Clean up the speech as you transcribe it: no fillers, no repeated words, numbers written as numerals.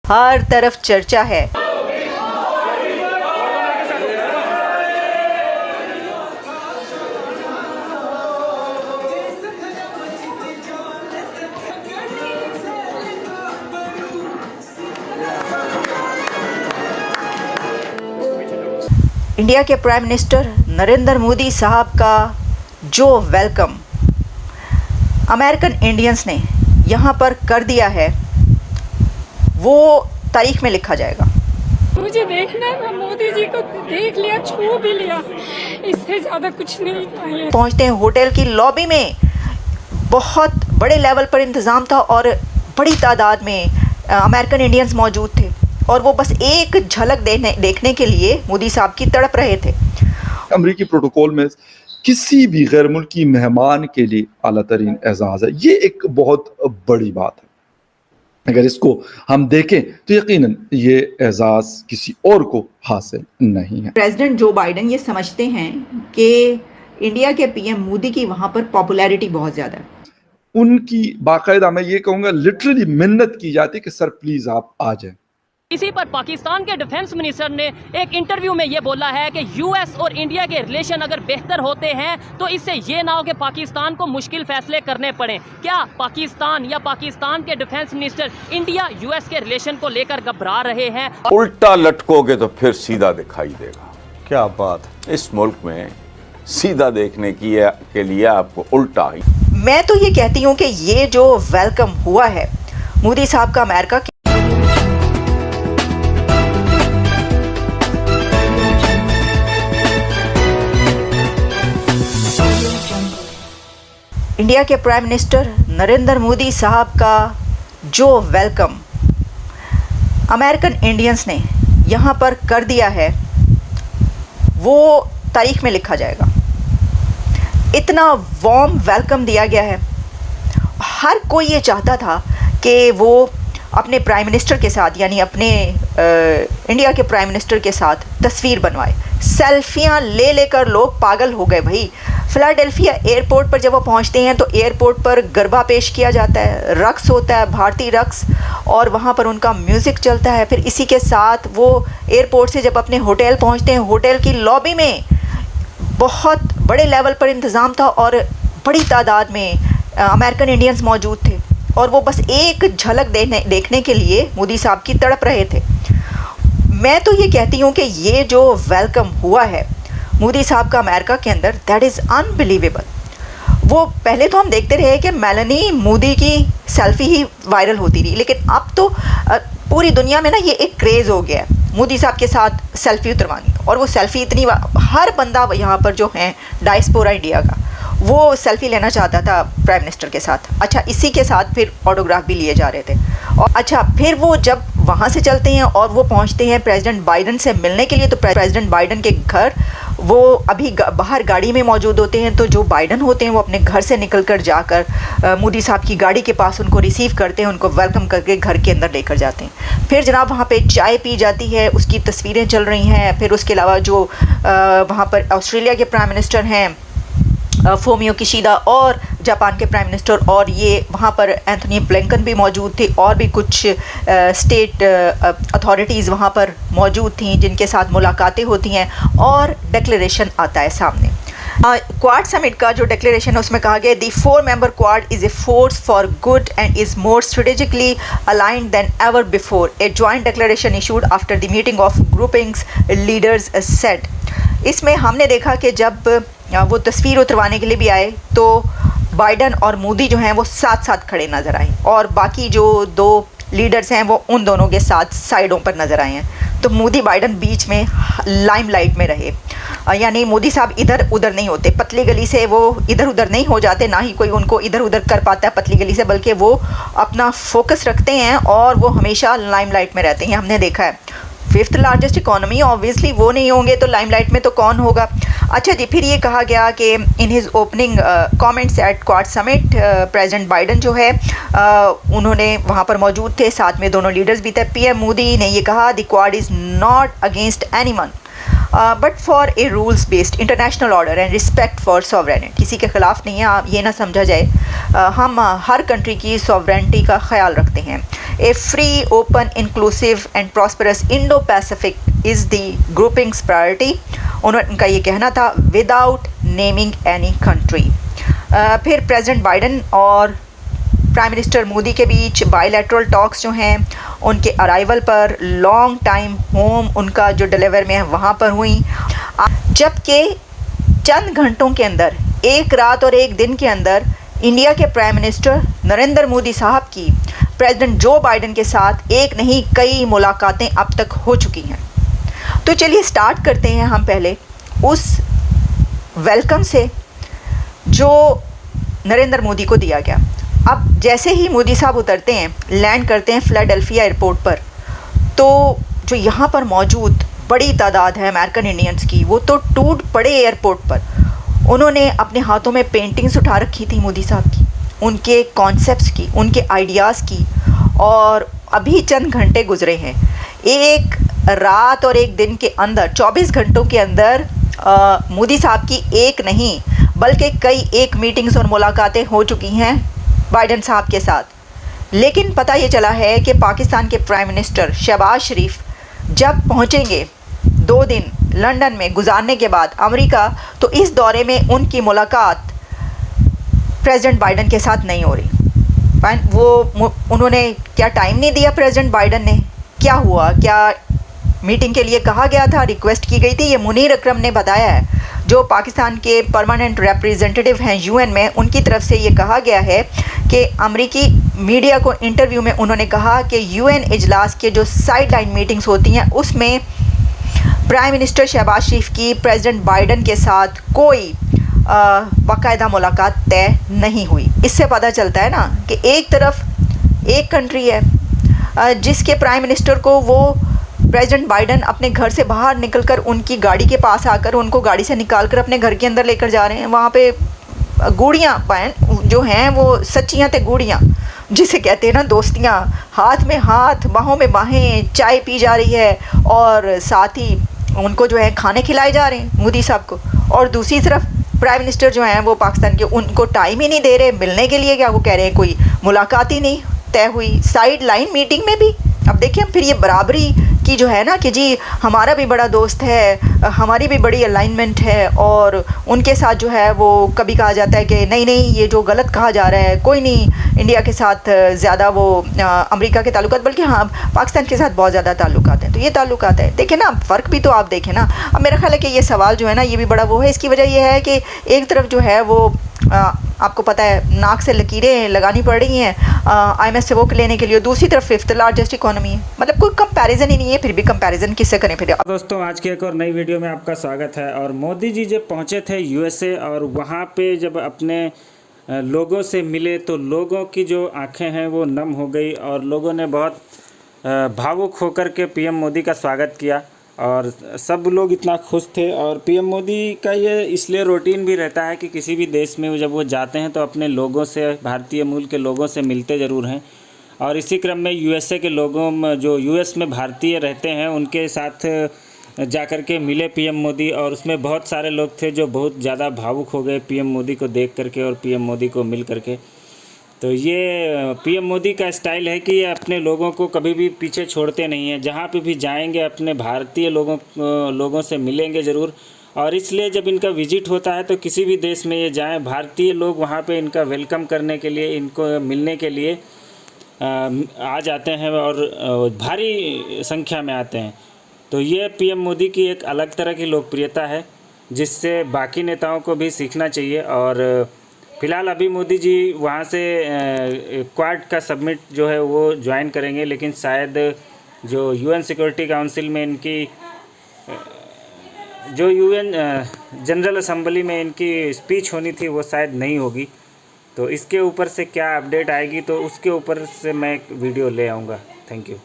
हर तरफ चर्चा है। इंडिया के प्राइम मिनिस्टर नरेंद्र मोदी साहब का जो वेलकम अमेरिकन इंडियंस ने यहाँ पर कर दिया है वो तारीख में लिखा जाएगा। मुझे देखना था, मोदी जी को देख लिया, छू भी लिया, इससे ज़्यादा कुछ नहीं चाहिए। पहुँचते हैं होटल की लॉबी में, बहुत बड़े लेवल पर इंतज़ाम था और बड़ी तादाद में अमेरिकन इंडियंस मौजूद थे और वो बस एक झलक देखने के लिए मोदी साहब की तड़प रहे थे। अमरीकी प्रोटोकॉल में किसी भी गैर मुल्की मेहमान के लिए आला तरीन एजाज़ है, ये एक बहुत बड़ी बात है। अगर इसको हम देखें तो यकीनन ये एजाज़ किसी और को हासिल नहीं है। प्रेसिडेंट जो बाइडेन ये समझते हैं कि इंडिया के पीएम मोदी की वहाँ पर पॉपुलैरिटी बहुत ज़्यादा है। उनकी बाकायदा मैं ये कहूँगा लिटरली मिन्नत की जाती कि सर प्लीज़ आप आ जाएं। इसी पर पाकिस्तान के डिफेंस मिनिस्टर ने एक इंटरव्यू में ये बोला है कि यूएस और इंडिया के रिलेशन अगर बेहतर होते हैं तो इससे ये ना हो कि पाकिस्तान को मुश्किल फैसले करने पड़े। क्या पाकिस्तान या पाकिस्तान के डिफेंस मिनिस्टर इंडिया यूएस के रिलेशन को लेकर घबरा रहे हैं? उल्टा लटकोगे तो फिर सीधा दिखाई देगा। क्या बात, इस मुल्क में सीधा देखने के लिए आपको उल्टा ही। मैं तो ये कहती हूँ कि ये जो वेलकम हुआ है मोदी साहब का अमेरिका के इंडिया के प्राइम मिनिस्टर नरेंद्र मोदी साहब का जो वेलकम अमेरिकन इंडियंस ने यहाँ पर कर दिया है वो तारीख में लिखा जाएगा। इतना वार्म वेलकम दिया गया है। हर कोई ये चाहता था कि वो अपने प्राइम मिनिस्टर के साथ यानी अपने इंडिया के प्राइम मिनिस्टर के साथ तस्वीर बनवाए। सेल्फियाँ ले लेकर लोग पागल हो गए भाई। फिलाडेल्फिया एयरपोर्ट पर जब वो पहुंचते हैं तो एयरपोर्ट पर गरबा पेश किया जाता है, रक्स होता है, भारतीय रक्स, और वहाँ पर उनका म्यूज़िक चलता है। फिर इसी के साथ वो एयरपोर्ट से जब अपने होटल पहुँचते हैं, होटल की लॉबी में बहुत बड़े लेवल पर इंतज़ाम था और बड़ी तादाद में अमेरिकन इंडियंस मौजूद थे और वो बस एक झलक देखने के लिए मोदी साहब की तड़प रहे थे। मैं तो ये कहती हूँ कि ये जो वेलकम हुआ है मोदी साहब का अमेरिका के अंदर, दैट इज़ अनबिलीवेबल। वो पहले तो हम देखते रहे कि मेलानी मोदी की सेल्फ़ी ही वायरल होती रही, लेकिन अब तो पूरी दुनिया में ना ये एक क्रेज़ हो गया है मोदी साहब के साथ सेल्फ़ी उतरवानी। और वो सेल्फ़ी इतनी, हर बंदा यहाँ पर जो है डायस्पोरा इंडिया का, वो सेल्फ़ी लेना चाहता था प्राइम मिनिस्टर के साथ। अच्छा, इसी के साथ फिर ऑटोग्राफ भी लिए जा रहे थे। और अच्छा, फिर वो जब वहाँ से चलते हैं और वो पहुँचते हैं प्रेसिडेंट बाइडेन से मिलने के लिए, तो प्रेसिडेंट बाइडेन के घर वो अभी बाहर गाड़ी में मौजूद होते हैं। तो जो बाइडेन होते हैं वो अपने घर से निकल कर जाकर मोदी साहब की गाड़ी के पास उनको रिसीव करते हैं, उनको वेलकम करके घर के अंदर लेकर जाते हैं। फिर जनाब वहाँ पे चाय पी जाती है, उसकी तस्वीरें चल रही हैं। फिर उसके अलावा जो वहाँ पर ऑस्ट्रेलिया के प्राइम मिनिस्टर हैं फोमियो किशिदा और जापान के प्राइम मिनिस्टर और ये वहाँ पर एंथनी ब्लिंकन भी मौजूद थे और भी कुछ स्टेट अथॉरिटीज़ वहाँ पर मौजूद थीं जिनके साथ मुलाकातें होती हैं और डिक्लेरेशन आता है सामने। क्वाड समिट का जो डिक्लेरेशन है उसमें कहा गया the 4-member quad is a force for good and is more strategically aligned then ever before. A joint declaration issued after the meeting of groupings leaders said. इसमें हमने देखा कि जब वो तस्वीर उतरवाने के लिए भी आए तो बाइडेन और मोदी जो हैं वो साथ साथ खड़े नज़र आए और बाकी जो दो लीडर्स हैं वो उन दोनों के साथ साइडों पर नज़र आए हैं। तो मोदी बाइडेन बीच में लाइमलाइट में रहे, यानी मोदी साहब इधर उधर नहीं होते, पतली गली से वो इधर उधर नहीं हो जाते, ना ही कोई उनको इधर उधर कर पाता है पतली गली से, बल्कि वो अपना फोकस रखते हैं और वो हमेशा लाइमलाइट में रहते हैं। हमने देखा है 5th लार्जेस्ट इकोनॉमी, ऑब्वियसली वो नहीं होंगे तो लाइमलाइट में तो कौन होगा। अच्छा जी, फिर ये कहा गया कि in his opening comments at Quad summit President Biden जो है उन्होंने वहाँ पर मौजूद थे, साथ में दोनों लीडर्स भी थे। पीएम मोदी ने ये कहा the quad is not against anyone but for a rules based international order and respect for sovereignty. किसी के ख़िलाफ़ नहीं है, आप ये ना समझा जाए। हम हर कंट्री की सॉवरेनिटी का ख्याल रखते हैं। A free, open, inclusive and prosperous Indo Pacific is the groupings priority. उनका ये कहना था विदाउट नेमिंग एनी कंट्री। फिर प्रेसिडेंट बाइडन और प्राइम मिनिस्टर मोदी के बीच बायलैटरल टॉक्स जो हैं उनके अराइवल पर लॉन्ग टाइम होम उनका जो डिलीवर में है वहाँ पर हुई, जबकि चंद घंटों के अंदर, एक रात और एक दिन के अंदर इंडिया के प्राइम मिनिस्टर नरेंद्र मोदी साहब की प्रेसिडेंट जो बाइडन के साथ एक नहीं कई मुलाकातें अब तक हो चुकी हैं। तो चलिए स्टार्ट करते हैं हम पहले उस वेलकम से जो नरेंद्र मोदी को दिया गया। अब जैसे ही मोदी साहब उतरते हैं, लैंड करते हैं फिलाडेल्फिया एयरपोर्ट पर, तो जो यहाँ पर मौजूद बड़ी तादाद है अमेरिकन इंडियंस की, वो तो टूट पड़े एयरपोर्ट पर। उन्होंने अपने हाथों में पेंटिंग्स उठा रखी थी मोदी साहब की, उनके कॉन्सेप्ट्स की, उनके आइडियाज़ की। और अभी चंद घंटे गुजरे हैं, एक रात और एक दिन के अंदर 24 घंटों के अंदर मोदी साहब की एक नहीं बल्कि कई एक मीटिंग्स और मुलाकातें हो चुकी हैं बाइडन साहब के साथ। लेकिन पता ये चला है कि पाकिस्तान के प्राइम मिनिस्टर शहबाज शरीफ जब पहुंचेंगे 2 दिन लंदन में गुजारने के बाद अमेरिका, तो इस दौरे में उनकी मुलाकात प्रेसिडेंट बाइडन के साथ नहीं हो रही। वो उन्होंने क्या टाइम नहीं दिया प्रेसिडेंट बाइडन ने? क्या हुआ? क्या मीटिंग के लिए कहा गया था, रिक्वेस्ट की गई थी? ये मुनीर अकरम ने बताया है, जो पाकिस्तान के परमानेंट रिप्रेजेंटेटिव हैं यूएन में। उनकी तरफ से ये कहा गया है कि अमेरिकी मीडिया को इंटरव्यू में उन्होंने कहा कि यूएन इजलास के जो साइड लाइन मीटिंग्स होती हैं उसमें प्राइम मिनिस्टर शहबाज शरीफ की प्रेसिडेंट बाइडन के साथ कोई बाकायदा मुलाकात तय नहीं हुई। इससे पता चलता है ना कि एक तरफ एक कंट्री है जिसके प्राइम मिनिस्टर को वो प्रेसिडेंट बाइडन अपने घर से बाहर निकलकर उनकी गाड़ी के पास आकर उनको गाड़ी से निकालकर अपने घर के अंदर लेकर जा रहे हैं। वहाँ पे गूड़ियाँ जो हैं वो सच्चियाँ थे गूड़ियाँ, जिसे कहते हैं ना दोस्तियाँ, हाथ में हाथ बाहों में बाहें, चाय पी जा रही है और साथ ही उनको जो है खाने खिलाए जा रहे हैं मोदी साहब को। और दूसरी तरफ प्राइम मिनिस्टर जो हैं वो पाकिस्तान के, उनको टाइम ही नहीं दे रहे मिलने के लिए। क्या वो कह रहे हैं कोई मुलाकात ही नहीं तय हुई साइड लाइन मीटिंग में भी। अब देखिए फिर ये बराबरी की जो है ना कि जी हमारा भी बड़ा दोस्त है, हमारी भी बड़ी अलाइनमेंट है, और उनके साथ जो है वो कभी कहा जाता है कि नहीं ये जो गलत कहा जा रहा है, कोई नहीं इंडिया के साथ ज़्यादा वो अमेरिका के ताल्लुकात, बल्कि हाँ पाकिस्तान के साथ बहुत ज़्यादा ताल्लुकात हैं। तो ये ताल्लुकात है, देखें ना फ़र्क भी तो आप देखें ना। अब मेरा ख्याल है कि ये सवाल जो है ना ये भी बड़ा वो है। इसकी वजह यह है कि एक तरफ जो है वो आपको पता है नाक से लकीरें लगानी पड़ रही हैं IMF से वो लेने के लिए, दूसरी तरफ 5th लार्जेस्ट इकोनॉमी है। मतलब कोई कंपैरिजन ही नहीं है, फिर भी कंपैरिजन किससे करें फिर। दोस्तों आज की एक और नई वीडियो में आपका स्वागत है। और मोदी जी जब पहुंचे थे USA और वहां पे जब अपने लोगों से मिले तो लोगों की जो आंखें हैं वो नम हो गई और लोगों ने बहुत भावुक होकर के PM मोदी का स्वागत किया और सब लोग इतना खुश थे। और PM मोदी का ये इसलिए रूटीन भी रहता है कि किसी भी देश में जब वो जाते हैं तो अपने लोगों से, भारतीय मूल के लोगों से मिलते ज़रूर हैं। और इसी क्रम में USA के लोगों में जो US में भारतीय रहते हैं उनके साथ जाकर के मिले PM मोदी, और उसमें बहुत सारे लोग थे जो बहुत ज़्यादा भावुक हो गए PM मोदी को देख करके और PM मोदी को मिल करके। तो ये PM मोदी का स्टाइल है कि ये अपने लोगों को कभी भी पीछे छोड़ते नहीं हैं, जहाँ पे भी जाएंगे अपने भारतीय लोगों से मिलेंगे ज़रूर। और इसलिए जब इनका विजिट होता है तो किसी भी देश में ये जाएं, भारतीय लोग वहाँ पे इनका वेलकम करने के लिए, इनको मिलने के लिए आ जाते हैं और भारी संख्या में आते हैं। तो ये PM मोदी की एक अलग तरह की लोकप्रियता है जिससे बाकी नेताओं को भी सीखना चाहिए। और फ़िलहाल अभी मोदी जी वहाँ से क्वाड का समिट जो है वो ज्वाइन करेंगे, लेकिन शायद जो UN सिक्योरिटी काउंसिल में इनकी जो UN जनरल असम्बली में इनकी स्पीच होनी थी वो शायद नहीं होगी। तो इसके ऊपर से क्या अपडेट आएगी तो उसके ऊपर से मैं एक वीडियो ले आऊँगा। Thank you.